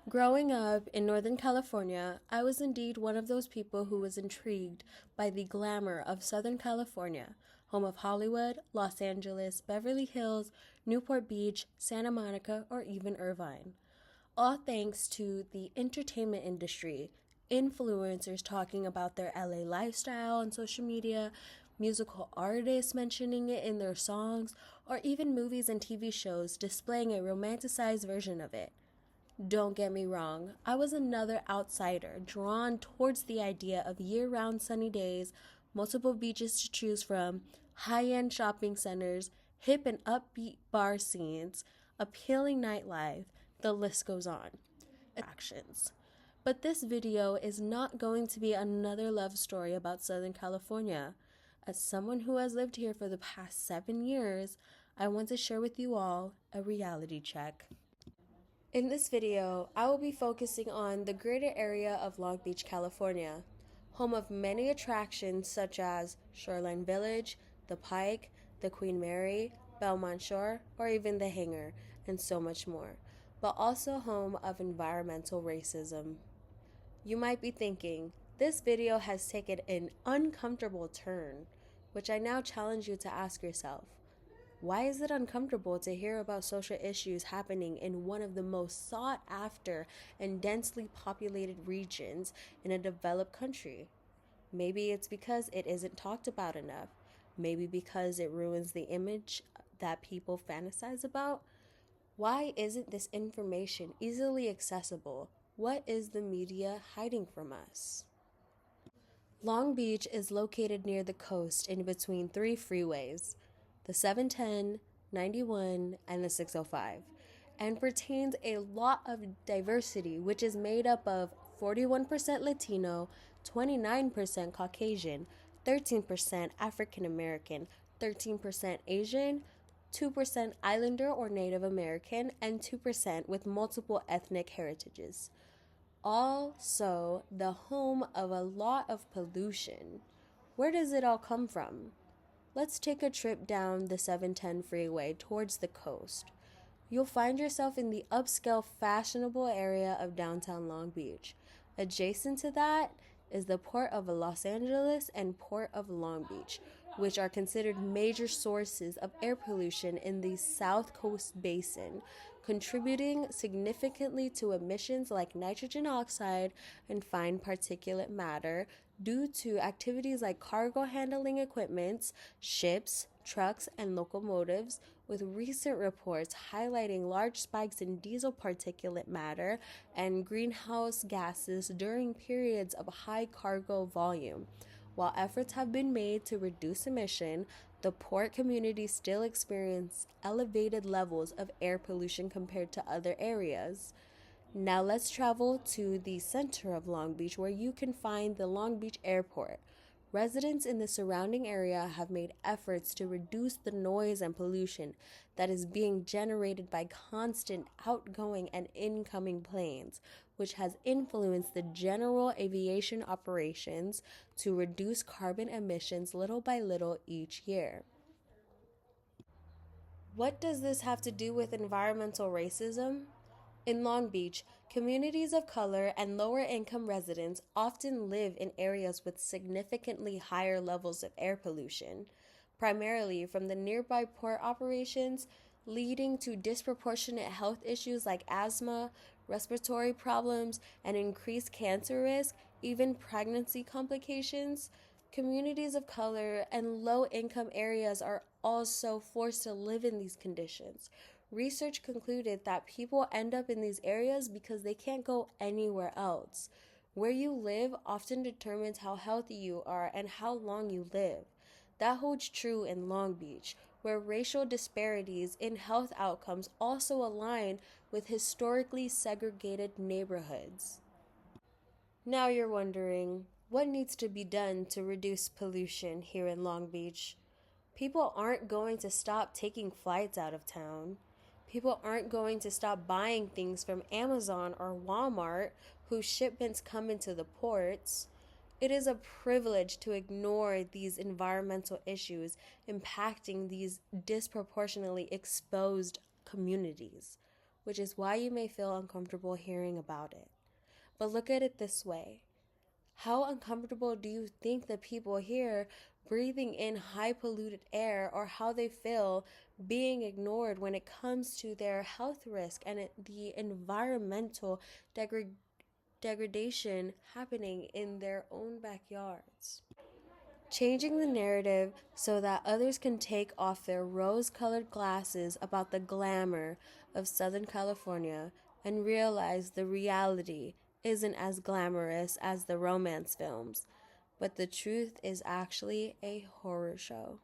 Growing up in Northern California, I was indeed one of those people who was intrigued by the glamour of Southern California, home of Hollywood, Los Angeles, Beverly Hills, Newport Beach, Santa Monica, or even Irvine. All thanks to the entertainment industry, influencers talking about their LA lifestyle on social media, musical artists mentioning it in their songs, or even movies and TV shows displaying a romanticized version of it. Don't get me wrong, I was another outsider drawn towards the idea of year round sunny days, multiple beaches to choose from, high end shopping centers, hip and upbeat bar scenes, appealing nightlife, the list goes on. Actions. But this video is not going to be another love story about Southern California. As someone who has lived here for the past 7 years, I want to share with you all a reality check. In this video, I will be focusing on the greater area of Long Beach, California, home of many attractions such as Shoreline Village, the Pike, the Queen Mary, Belmont Shore, or even the Hangar, and so much more, but also home of environmental racism. You might be thinking, this video has taken an uncomfortable turn, which I now challenge you to ask yourself. Why is it uncomfortable to hear about social issues happening in one of the most sought after and densely populated regions in a developed country? Maybe it's because it isn't talked about enough. Maybe because it ruins the image that people fantasize about. Why isn't this information easily accessible? What is the media hiding from us? Long Beach is located near the coast in between three freeways, the 710, 91, and the 605, and pertains a lot of diversity, which is made up of 41% Latino, 29% Caucasian, 13% African American, 13% Asian, 2% Islander or Native American, and 2% with multiple ethnic heritages. Also, the home of a lot of pollution. Where does it all come from? Let's take a trip down the 710 freeway towards the coast. You'll find yourself in the upscale, fashionable area of downtown Long Beach. Adjacent to that is the Port of Los Angeles and Port of Long Beach, which are considered major sources of air pollution in the South Coast Basin, contributing significantly to emissions like nitrogen oxide and fine particulate matter due to activities like cargo handling equipments, ships, trucks, and locomotives, with recent reports highlighting large spikes in diesel particulate matter and greenhouse gases during periods of high cargo volume. While efforts have been made to reduce emission, the port community still experiences elevated levels of air pollution compared to other areas. Now let's travel to the center of Long Beach, where you can find the Long Beach Airport. Residents in the surrounding area have made efforts to reduce the noise and pollution that is being generated by constant outgoing and incoming planes, which has influenced the general aviation operations to reduce carbon emissions little by little each year. What does this have to do with environmental racism? In Long Beach, communities of color and lower income residents often live in areas with significantly higher levels of air pollution, primarily from the nearby port operations, leading to disproportionate health issues like asthma, respiratory problems, and increased cancer risk, even pregnancy complications. Communities of color and low income areas are also forced to live in these conditions. Research concluded that people end up in these areas because they can't go anywhere else. Where you live often determines how healthy you are and how long you live. That holds true in Long Beach, where racial disparities in health outcomes also align with historically segregated neighborhoods. Now you're wondering, what needs to be done to reduce pollution here in Long Beach? People aren't going to stop taking flights out of town. People aren't going to stop buying things from Amazon or Walmart, whose shipments come into the ports. It is a privilege to ignore these environmental issues impacting these disproportionately exposed communities. which is why you may feel uncomfortable hearing about it. But look at it this way. How uncomfortable do you think the people here breathing in high polluted air, or how they feel being ignored when it comes to their health risk and the environmental degradation happening in their own backyards? Changing the narrative so that others can take off their rose-colored glasses about the glamour of Southern California and realize the reality isn't as glamorous as the romance films, but the truth is actually a horror show.